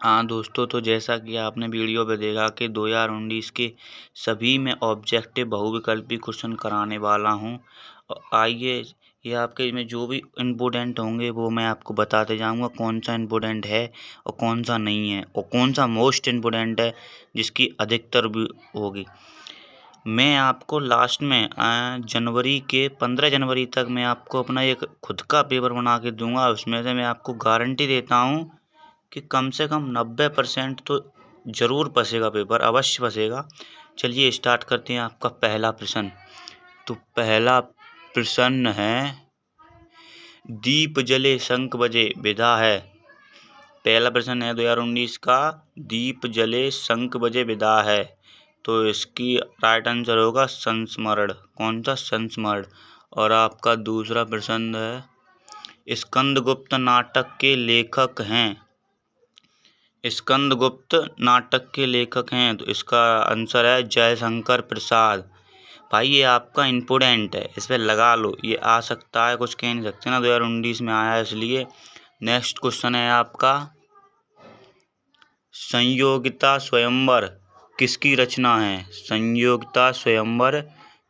हाँ दोस्तों, तो जैसा कि आपने वीडियो पे देखा कि 2019 के सभी में ऑब्जेक्टिव बहुविकल्पी क्वेश्चन कराने वाला हूँ। आइए, ये आपके में जो भी इम्पोर्टेंट होंगे वो मैं आपको बताते जाऊँगा, कौन सा इम्पोर्टेंट है और कौन सा नहीं है और कौन सा मोस्ट इम्पोर्टेंट है जिसकी अधिकतर भी होगी। मैं आपको लास्ट में जनवरी के 15 जनवरी तक मैं आपको अपना एक खुद का पेपर बना के दूंगा। उसमें से मैं आपको गारंटी देता हूँ कि कम से कम 90% तो ज़रूर फंसेगा, पेपर अवश्य फंसेगा। चलिए स्टार्ट करते हैं। आपका पहला प्रश्न, तो पहला प्रश्न है, दीप जले शंख बजे विदा है। पहला प्रश्न है 2019 का, दीप जले शंख बजे विदा है। तो इसकी राइट आंसर होगा संस्मरण। कौन सा? संस्मरण। और आपका दूसरा प्रश्न है, स्कंदगुप्त नाटक के लेखक हैं। स्कंदगुप्त नाटक के लेखक हैं, तो इसका आंसर है जयशंकर प्रसाद। भाई ये आपका इम्पोर्टेंट है, इस पर लगा लो, ये आ सकता है, कुछ कह नहीं सकते ना, 2019 में आया है इसलिए। नेक्स्ट क्वेश्चन है आपका, संयोगिता स्वयंवर किसकी रचना है? संयोगिता स्वयंवर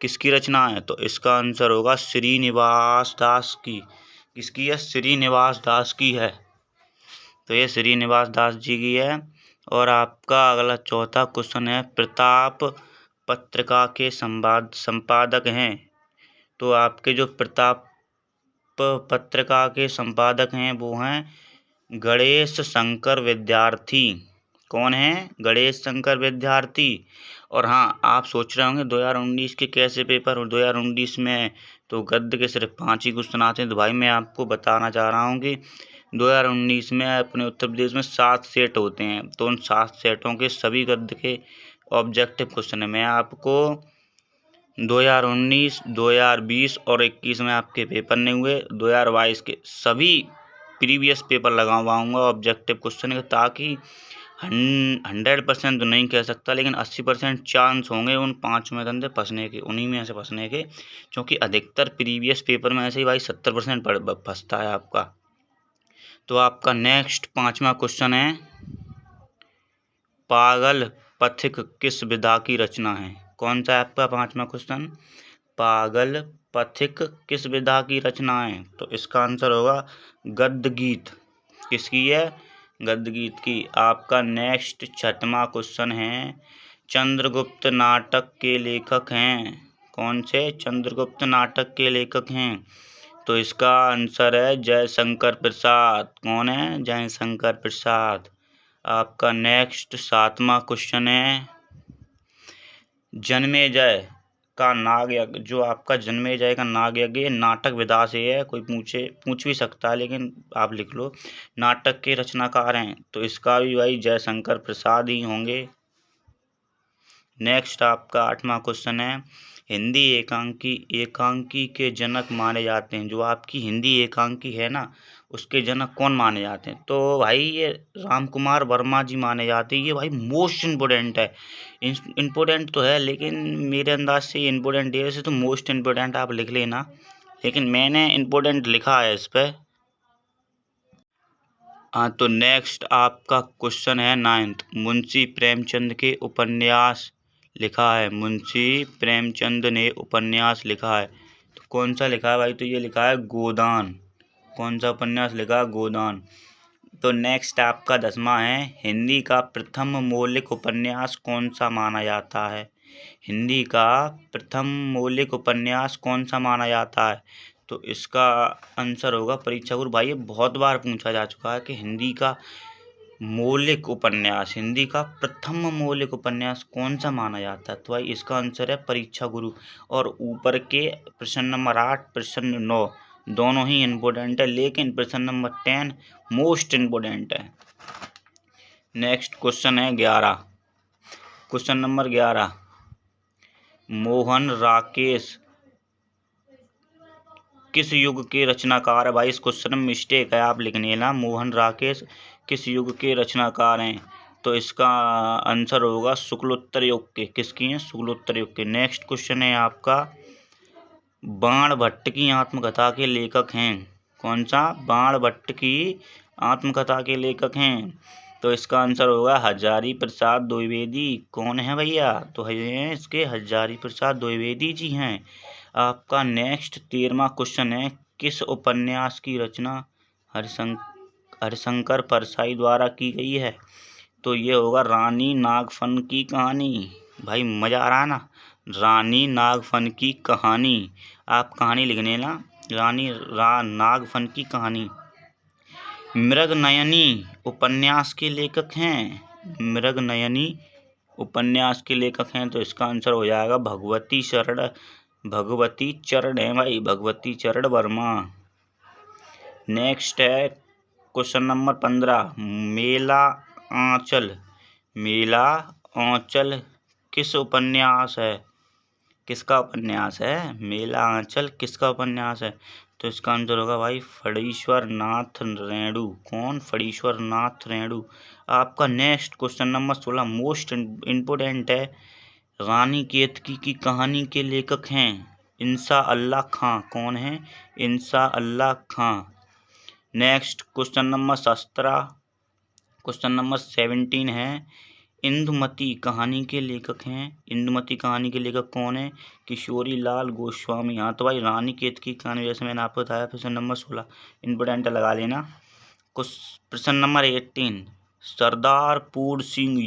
किसकी रचना है? तो इसका आंसर होगा श्रीनिवास दास की। किसकी है? श्रीनिवास दास की है। तो ये श्रीनिवास दास जी की है। और आपका अगला चौथा क्वेश्चन है, प्रताप पत्रिका के संपादक हैं। तो आपके जो प्रताप पत्रिका के संपादक हैं वो हैं गणेश शंकर विद्यार्थी। कौन है? गणेश शंकर विद्यार्थी। और हाँ, आप सोच रहे होंगे 2019 के कैसे पेपर, और 2019 में तो गद्य के सिर्फ 5 ही क्वेश्चन आते हैं। तो भाई मैं आपको बताना चाह रहा हूँ कि 2019 में अपने उत्तर प्रदेश में 7 सेट होते हैं। तो उन 7 सेटों के सभी गद्य के ऑब्जेक्टिव क्वेश्चन है। मैं आपको 2019, 2020 और 21 में आपके पेपर नहीं हुए, 2022 के सभी प्रीवियस पेपर लगवाऊंगा ऑब्जेक्टिव क्वेश्चन के, ताकि 100% तो नहीं कह सकता, लेकिन 80% चांस होंगे उन 5 में से फंसने के, उन्हीं में से फंसने के। क्योंकि अधिकतर प्रीवियस पेपर में ऐसे ही भाई 70% फंसता है आपका। तो आपका नेक्स्ट 5वां क्वेश्चन है, पागल पथिक किस विधा की रचना है? कौन सा है आपका 5वां क्वेश्चन? पागल पथिक किस विधा की रचना है? तो इसका आंसर होगा गद्य गीत। किसकी है? गद्य गीत की। आपका नेक्स्ट 6वां क्वेश्चन है, चंद्रगुप्त नाटक के लेखक हैं। कौन से? चंद्रगुप्त नाटक के लेखक हैं। तो इसका आंसर है जयशंकर प्रसाद। कौन है? जयशंकर प्रसाद। आपका नेक्स्ट 7वां क्वेश्चन है, जन्मेजय का नाग यज्ञ, जो आपका जन्मेजय का नाग यज्ञ नाटक विधा से है। कोई पूछ भी सकता है, लेकिन आप लिख लो, नाटक के रचनाकार हैं, तो इसका भी भाई जयशंकर प्रसाद ही होंगे। नेक्स्ट आपका 8वां क्वेश्चन है, हिंदी एकांकी के जनक माने जाते हैं। जो आपकी हिंदी एकांकी है ना, उसके जनक कौन माने जाते हैं? तो भाई ये राम कुमार वर्मा जी माने जाते हैं। ये भाई मोस्ट इम्पोर्टेंट है। इम्पोर्टेंट तो है, लेकिन मेरे अंदाज से इम्पोर्टेंट है से, तो मोस्ट इम्पोर्टेंट आप लिख लेना, लेकिन मैंने इम्पोर्टेंट लिखा है इस पर। हाँ, तो नेक्स्ट आपका क्वेश्चन है 9th, मुंशी प्रेमचंद के उपन्यास लिखा है। मुंशी प्रेमचंद ने उपन्यास लिखा है, तो कौन सा लिखा है भाई? तो ये लिखा है गोदान। कौन सा उपन्यास लिखा है? गोदान। तो नेक्स्ट आपका 10वां है, हिंदी का प्रथम मौलिक उपन्यास कौन सा माना जाता है? हिंदी का प्रथम मौलिक उपन्यास कौन सा माना जाता है? तो इसका आंसर होगा परीक्षा गुरु। भाई ये बहुत बार पूछा जा चुका है कि हिंदी का मौलिक उपन्यास, हिंदी का प्रथम मौलिक उपन्यास कौन सा माना जाता है? तो भाई इसका आंसर है परीक्षा गुरु। और ऊपर के प्रश्न नंबर 8, प्रश्न 9 दोनों ही इम्पोर्टेंट है, लेकिन प्रश्न नंबर 10 मोस्ट इम्पोर्टेंट है। नेक्स्ट क्वेश्चन है 11, क्वेश्चन नंबर 11, मोहन राकेश किस युग के रचनाकार है? भाई इस क्वेश्चन में मिस्टेक है, आप लिख लेना, मोहन राकेश किस युग के रचनाकार हैं? तो इसका आंसर होगा शुक्लोत्तर युग के। किसकी हैं? शुक्लोत्तर युग के। नेक्स्ट क्वेश्चन है आपका, बाण भट्ट की आत्मकथा के लेखक हैं। कौन सा? बाण भट्ट की आत्मकथा के लेखक हैं। तो इसका आंसर होगा हजारी प्रसाद द्विवेदी। कौन है भैया? तो है इसके हजारी प्रसाद द्विवेदी जी हैं। आपका नेक्स्ट 13वां क्वेश्चन है, किस उपन्यास की रचना हरिशंकर परसाई द्वारा की गई है? तो ये होगा रानी नागफन की कहानी। भाई मजा आ रहा है ना? रानी नागफन की कहानी। आप कहानी लिखने ना, नागफन की कहानी। मृगनयनी उपन्यास के लेखक हैं। मृगनयनी उपन्यास के लेखक हैं, तो इसका आंसर हो जाएगा भगवती चरण है भाई, भगवती चरण वर्मा। नेक्स्ट है क्वेश्चन नंबर 15, मेला आंचल किस उपन्यास है? किसका उपन्यास है? मेला आंचल किसका उपन्यास है? तो इसका आंसर होगा भाई फणीश्वर नाथ रेणु। कौन? फणीश्वर नाथ रेणु। आपका next question number 16 most important है, रानी केतकी की कहानी के लेखक हैं इंसा अल्लाह खां। कौन है? इंसा अल्लाह खां। नेक्स्ट क्वेश्चन नंबर 17 है, इंदुमती कहानी के लेखक हैं। इंदुमती कहानी के लेखक कौन है? किशोरी लाल गोस्वामी। हाँ तो भाई रानी केतकी की कहानी जैसे मैंने आपको बताया। प्रश्न नंबर 16 इम्पोर्टेंट लगा लेना। प्रश्न नंबर 18, सरदारपुर सिंह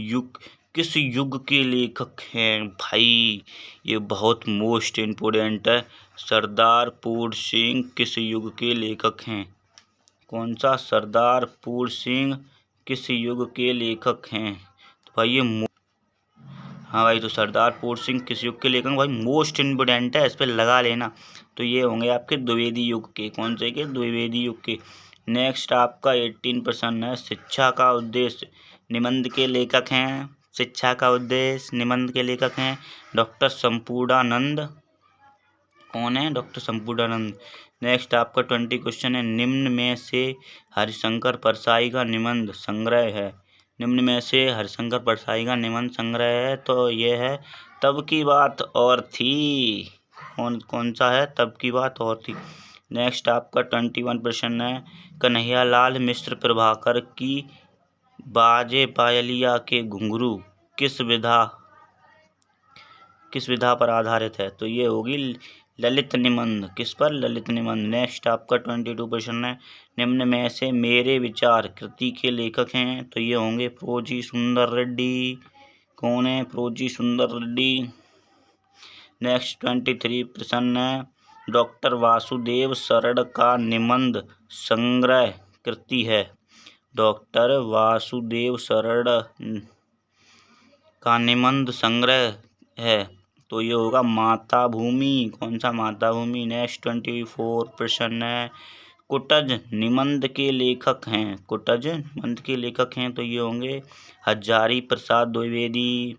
किस युग के लेखक हैं? भाई ये बहुत मोस्ट इम्पोर्टेंट है। सरदारपुर सिंह किस युग के लेखक हैं? कौन सा? सरदारपुर सिंह किस युग के लेखक हैं? तो भाई ये हाँ भाई, तो सरदारपुर सिंह किस युग के लेखक? भाई मोस्ट इम्पोर्टेंट है, इस पर लगा लेना। तो ये होंगे आपके द्विवेदी युग के। कौन से के? द्विवेदी युग के। नेक्स्ट आपका 18% है, शिक्षा का उद्देश्य निबंध के लेखक हैं। शिक्षा का उद्देश्य निबंध के लेखक हैं डॉक्टर संपूर्णानंद। कौन है? डॉक्टर संपूर्णानंद। नेक्स्ट आपका 20 क्वेश्चन है, निम्न में से हरिशंकर परसाई का निबंध संग्रह है। निम्न में से हरिशंकर परसाई का निबंध संग्रह है, तो ये है तब की बात और थी। कौन सा है? तब की बात और थी। नेक्स्ट आपका 21 प्रश्न है, कन्हैयालाल मिश्र प्रभाकर की बाजे पायलिया के घुंघरू किस विधा पर आधारित है? तो ये होगी ललित निबंध। किस पर? ललित निबंध। नेक्स्ट आपका 22 प्रश्न है, निम्न में से मेरे विचार कृति के लेखक हैं। तो ये होंगे प्रोजी सुंदर रेड्डी। कौन है? प्रोजी सुंदर रेड्डी। नेक्स्ट 23 प्रश्न है, डॉक्टर वासुदेव सरड़ का निबंध संग्रह कृति है। डॉक्टर वासुदेव सरड़ का निबंध संग्रह है, तो ये होगा माता भूमि। कौन सा? माता भूमि। नेक्स्ट 24 प्रश्न है, कुटज निबंध के लेखक हैं। कुटज निबंध के लेखक हैं, तो ये होंगे हजारी प्रसाद द्विवेदी।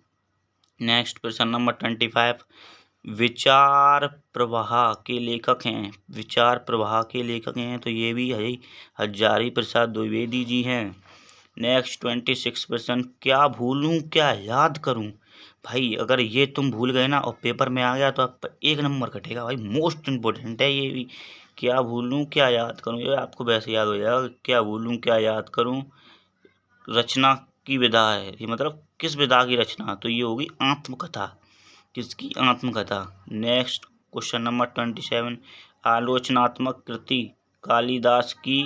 नेक्स्ट प्रश्न नंबर 25, विचार प्रवाह के लेखक हैं। विचार प्रवाह के लेखक हैं, तो ये भी है हजारी प्रसाद द्विवेदी जी हैं। नेक्स्ट 26 प्रश्न, क्या भूलूं क्या याद करूं? भाई अगर ये तुम भूल गए ना और पेपर में आ गया तो आप 1 नंबर कटेगा भाई। मोस्ट इम्पोर्टेंट है ये भी। क्या भूलूं क्या याद करूं, ये आपको वैसे याद हो जाएगा। क्या भूलूं क्या याद करूं रचना की विधा है, ये मतलब किस विधा की रचना? तो ये होगी आत्मकथा। किसकी? आत्मकथा। नेक्स्ट क्वेश्चन नंबर 27, आलोचनात्मक कृति कालिदास की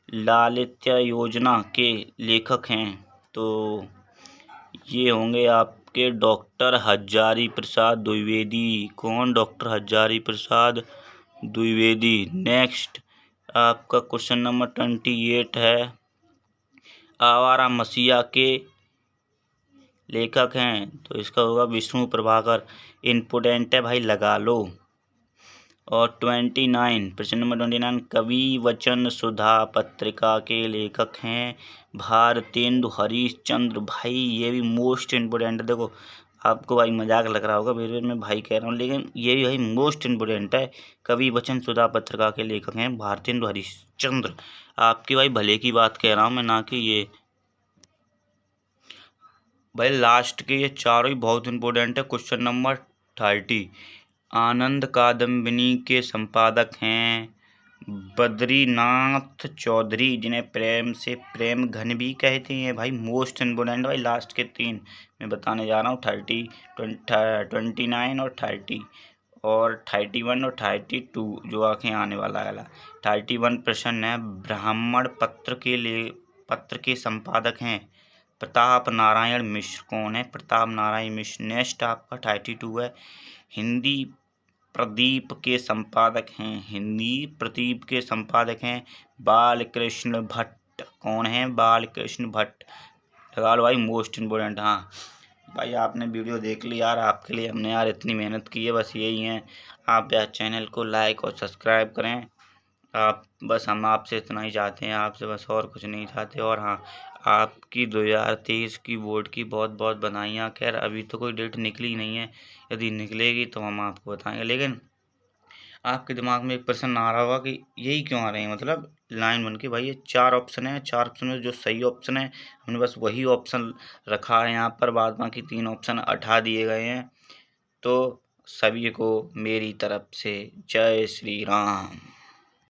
लालित्य योजना के लेखक हैं। तो ये होंगे आपके डॉक्टर हजारी प्रसाद द्विवेदी। कौन? डॉक्टर हजारी प्रसाद द्विवेदी। नेक्स्ट आपका क्वेश्चन नंबर 28 है, आवारा मसीहा के लेखक हैं। तो इसका होगा विष्णु प्रभाकर। इम्पोर्टेंट है भाई, लगा लो। और 29 प्रश्न नंबर 29, कवि वचन सुधा पत्रिका के लेखक हैं भारतेंदु हरिश्चंद्र। भाई ये भी मोस्ट इम्पोर्टेंट है। देखो आपको भाई मजाक लग रहा होगा, फिर मैं भाई कह रहा हूँ, लेकिन ये भी भाई मोस्ट इम्पोर्टेंट है। कवि वचन सुधा पत्रिका के लेखक हैं भारतेंदु हरिश्चंद्र। आपकी भाई भले की बात कह रहा हूँ मैं, ना कि ये भाई लास्ट के ये चारों ही बहुत इम्पोर्टेंट है। क्वेश्चन नंबर 30, आनंद कादम्बिनी के संपादक हैं बद्रीनाथ चौधरी, जिन्हें प्रेम से प्रेम घन भी कहते हैं भाई। मोस्ट इम्पोर्टेंट भाई लास्ट के 3 मैं बताने जा रहा हूँ, 30, 29 और 30 और 31 और 32 जो आगे आने वाला है। 31 प्रश्न है, ब्राह्मण पत्र के संपादक हैं प्रताप नारायण मिश्र। कौन है? प्रताप नारायण मिश्र। नेक्स्ट आपका 32 है, हिंदी प्रदीप के संपादक हैं बालकृष्ण भट्ट। कौन है? बालकृष्ण भट्ट। लगा लो भाई, मोस्ट इम्पोर्टेंट। हाँ भाई, आपने वीडियो देख ली यार, आपके लिए हमने यार इतनी मेहनत की है, बस यही है। आप यार चैनल को लाइक और सब्सक्राइब करें। आप बस हम आपसे इतना ही चाहते हैं, आपसे बस और कुछ नहीं चाहते। और हाँ, आपकी 2023 की बोर्ड की बहुत बहुत बधाइयाँ। खैर अभी तो कोई डेट निकली नहीं है, यदि निकलेगी तो हम आपको बताएंगे। लेकिन आपके दिमाग में एक प्रश्न आ रहा होगा कि यही क्यों आ रहे हैं, मतलब लाइन बन के। भाई ये 4 ऑप्शन है, 4 ऑप्शन में जो सही ऑप्शन है हमने बस वही ऑप्शन रखा है यहाँ पर, बाद बाकी 3 ऑप्शन हटा दिए गए हैं। तो सभी को मेरी तरफ से जय श्री राम।